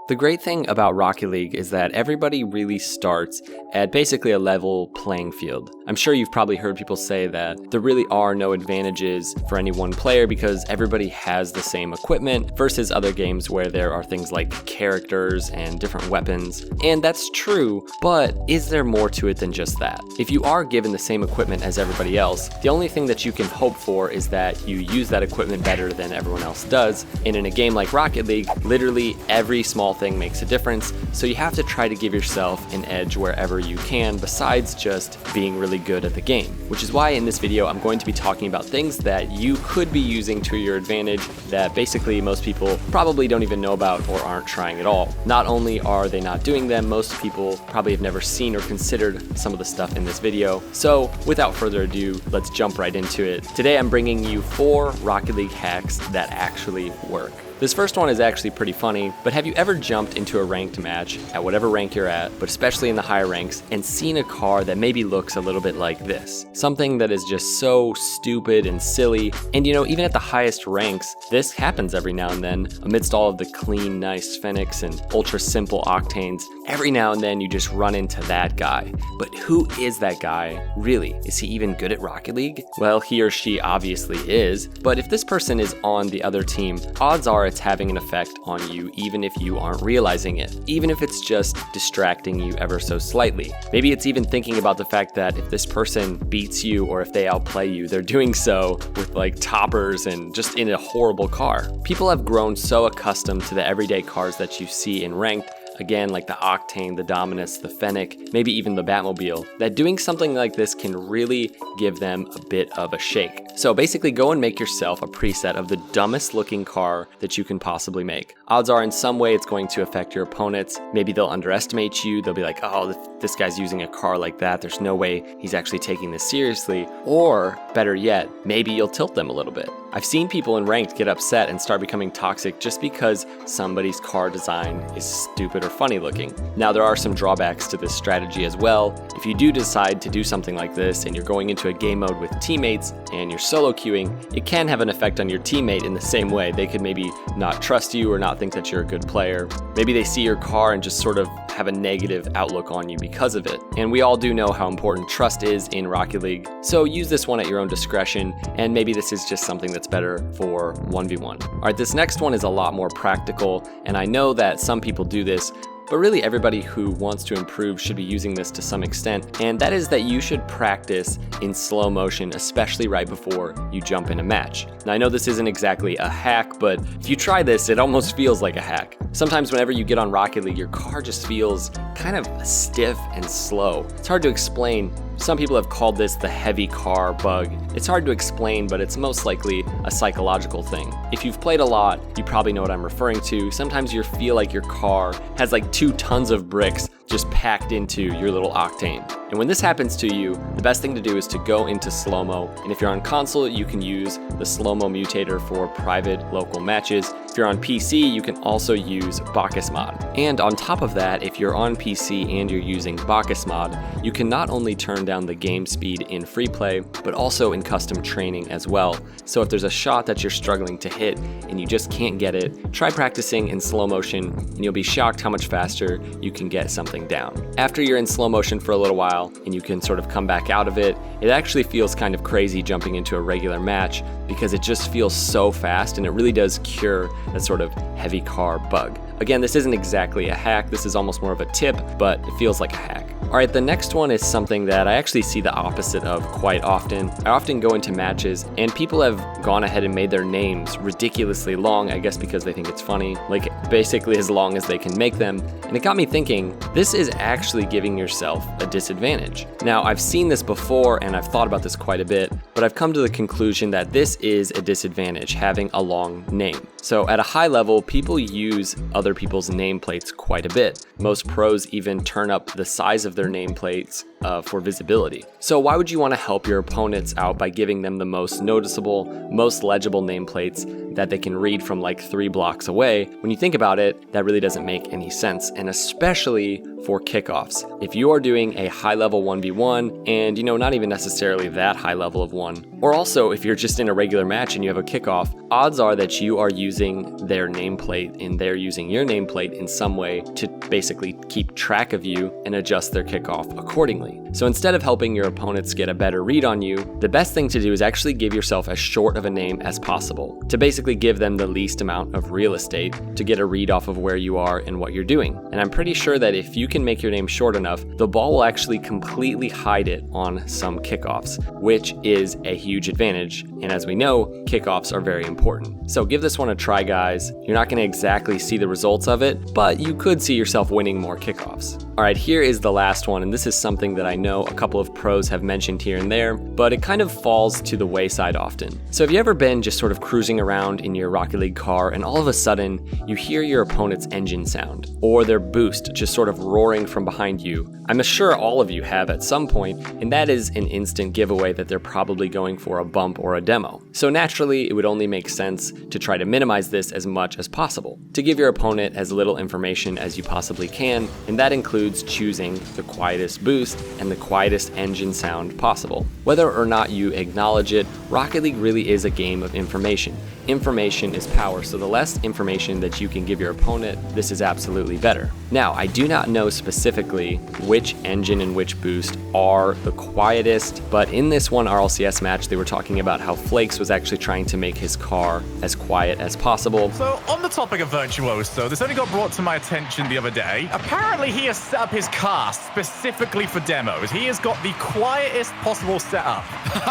The great thing about Rocket League is that everybody really starts at basically a level playing field. I'm sure you've probably heard people say that there really are no advantages for any one player because everybody has the same equipment versus other games where there are things like characters and different weapons. And that's true, but is there more to it than just that? If you are given the same equipment as everybody else, the only thing that you can hope for is that you use that equipment better than everyone else does. And in a game like Rocket League, literally every small thing makes a difference, so you have to try to give yourself an edge wherever you can besides just being really good at the game. Which is why in this video I'm going to be talking about things that you could be using to your advantage that basically most people probably don't even know about or aren't trying at all. Not only are they not doing them, most people probably have never seen or considered some of the stuff in this video. So without further ado, let's jump right into it. Today I'm bringing you 4 Rocket League hacks that actually work. This first one is actually pretty funny, but have you ever jumped into a ranked match at whatever rank you're at, but especially in the higher ranks, and seen a car that maybe looks a little bit like this? Something that is just so stupid and silly, and you know, even at the highest ranks, this happens every now and then. Amidst all of the clean, nice Fenix and ultra simple Octanes, every now and then you just run into that guy. But who is that guy, really? Is he even good at Rocket League? Well, he or she obviously is, but if this person is on the other team, odds are it's having an effect on you even if you aren't realizing it, even if it's just distracting you ever so slightly. Maybe it's even thinking about the fact that if this person beats you or if they outplay you, they're doing so with like toppers and just in a horrible car. People have grown so accustomed to the everyday cars that you see in ranked, again, like the Octane, the Dominus, the Fennec, maybe even the Batmobile, that doing something like this can really give them a bit of a shake. So basically go and make yourself a preset of the dumbest looking car that you can possibly make. Odds are in some way it's going to affect your opponents. Maybe they'll underestimate you. They'll be like, oh, this guy's using a car like that. There's no way he's actually taking this seriously. Or better yet, maybe you'll tilt them a little bit. I've seen people in ranked get upset and start becoming toxic just because somebody's car design is stupid or funny looking. Now there are some drawbacks to this strategy as well. If you do decide to do something like this and you're going into a game mode with teammates and you're solo queuing, it can have an effect on your teammate in the same way. They could maybe not trust you or not think that you're a good player. Maybe they see your car and just sort of have a negative outlook on you because of it. And we all do know how important trust is in Rocket League. So use this one at your own discretion, and maybe this is just something that's better for 1v1. All right, this next one is a lot more practical, and I know that some people do this, but really everybody who wants to improve should be using this to some extent, and that is that you should practice in slow motion, especially right before you jump in a match. Now I know this isn't exactly a hack, but if you try this, it almost feels like a hack. Sometimes whenever you get on Rocket League, your car just feels kind of stiff and slow. It's hard to explain. Some people have called this the heavy car bug. It's hard to explain, but it's most likely a psychological thing. If you've played a lot, you probably know what I'm referring to. Sometimes you feel like your car has like 2 tons of bricks just packed into your little Octane. And when this happens to you, the best thing to do is to go into slow-mo. And if you're on console, you can use the slow-mo mutator for private local matches. If you're on PC, you can also use Bacchus mod. And on top of that, if you're on PC and you're using Bacchus mod, you can not only turn down the game speed in free play, but also in custom training as well. So if there's a shot that you're struggling to hit and you just can't get it, try practicing in slow motion and you'll be shocked how much faster you can get something down. After you're in slow motion for a little while and you can sort of come back out of it, it actually feels kind of crazy jumping into a regular match because it just feels so fast and it really does cure that sort of heavy car bug. Again, this isn't exactly a hack, this is almost more of a tip, but it feels like a hack. All right, the next one is something that I actually see the opposite of quite often. I often go into matches and people have gone ahead and made their names ridiculously long, I guess because they think it's funny, like basically as long as they can make them. And it got me thinking, this is actually giving yourself a disadvantage. Now, I've seen this before and I've thought about this quite a bit, but I've come to the conclusion that this is a disadvantage, having a long name. So at a high level, people use other people's nameplates quite a bit. Most pros even turn up the size of their nameplates for visibility. So why would you want to help your opponents out by giving them the most noticeable, most legible nameplates that they can read from like 3 blocks away? When you think about it, that really doesn't make any sense, and especially for kickoffs. If you are doing a high level 1v1 and, you know, not even necessarily that high level of one, or also if you're just in a regular match and you have a kickoff, odds are that you are using their nameplate and they're using your nameplate in some way to basically keep track of you and adjust their kickoff accordingly. So instead of helping your opponents get a better read on you, the best thing to do is actually give yourself as short of a name as possible, to basically give them the least amount of real estate to get a read off of where you are and what you're doing. And I'm pretty sure that if you can make your name short enough, the ball will actually completely hide it on some kickoffs, which is a huge advantage. And as we know, kickoffs are very important. So give this one a try, guys. You're not going to exactly see the results of it, but you could see yourself winning more kickoffs. All right, here is the last one, and this is something that I know a couple of pros have mentioned here and there, but it kind of falls to the wayside often. So have you ever been just sort of cruising around in your Rocket League car and all of a sudden you hear your opponent's engine sound or their boost just sort of roaring from behind you? I'm sure all of you have at some point, and that is an instant giveaway that they're probably going for a bump or a demo. So naturally, it would only make sense to try to minimize this as much as possible, to give your opponent as little information as you possibly can, and that includes choosing the quietest boost and the quietest engine sound possible. Whether or not you acknowledge it, Rocket League really is a game of information. Information is power, so the less information that you can give your opponent, this is absolutely better. Now, I do not know specifically which engine and which boost are the quietest, but in this one RLCS match, they were talking about how Flakes was actually trying to make his car as quiet as possible. So, on the topic of Virtuoso, this only got brought to my attention the other day. Apparently, he has set up his car specifically for demos. He has got the quietest possible setup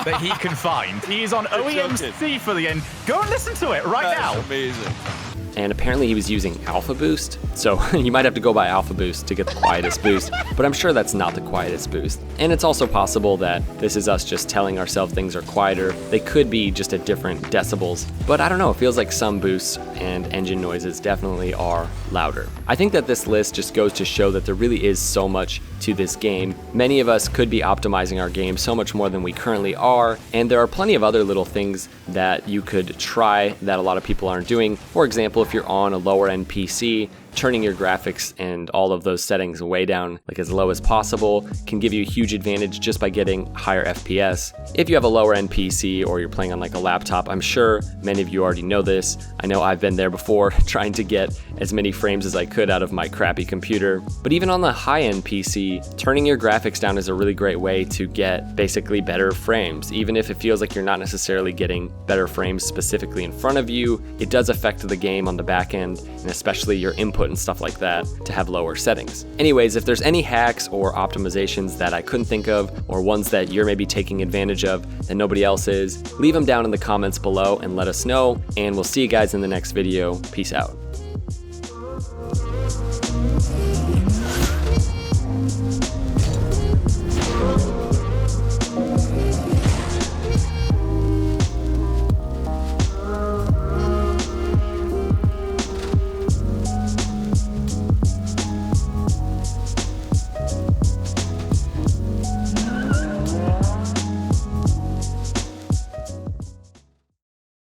that he can find. He is on OEMC for the end. Go and listen to it right now. That's amazing. And apparently he was using Alpha Boost, so you might have to go by Alpha Boost to get the quietest boost, but I'm sure that's not the quietest boost. And it's also possible that this is us just telling ourselves things are quieter. They could be just at different decibels, but I don't know, it feels like some boosts and engine noises definitely are louder. I think that this list just goes to show that there really is so much to this game. Many of us could be optimizing our game so much more than we currently are, and there are plenty of other little things that you could try that a lot of people aren't doing. For example, if you're on a lower end PC, turning your graphics and all of those settings way down, like as low as possible, can give you a huge advantage just by getting higher FPS. If you have a lower end PC or you're playing on like a laptop, I'm sure many of you already know this. I know I've been there before, trying to get as many frames as I could out of my crappy computer. But even on the high end PC, turning your graphics down is a really great way to get basically better frames. Even if it feels like you're not necessarily getting better frames specifically in front of you, it does affect the game on the back end, and especially your input and stuff like that, to have lower settings. Anyways, if there's any hacks or optimizations that I couldn't think of, or ones that you're maybe taking advantage of that nobody else is, leave them down in the comments below and let us know, and we'll see you guys in the next video. Peace out.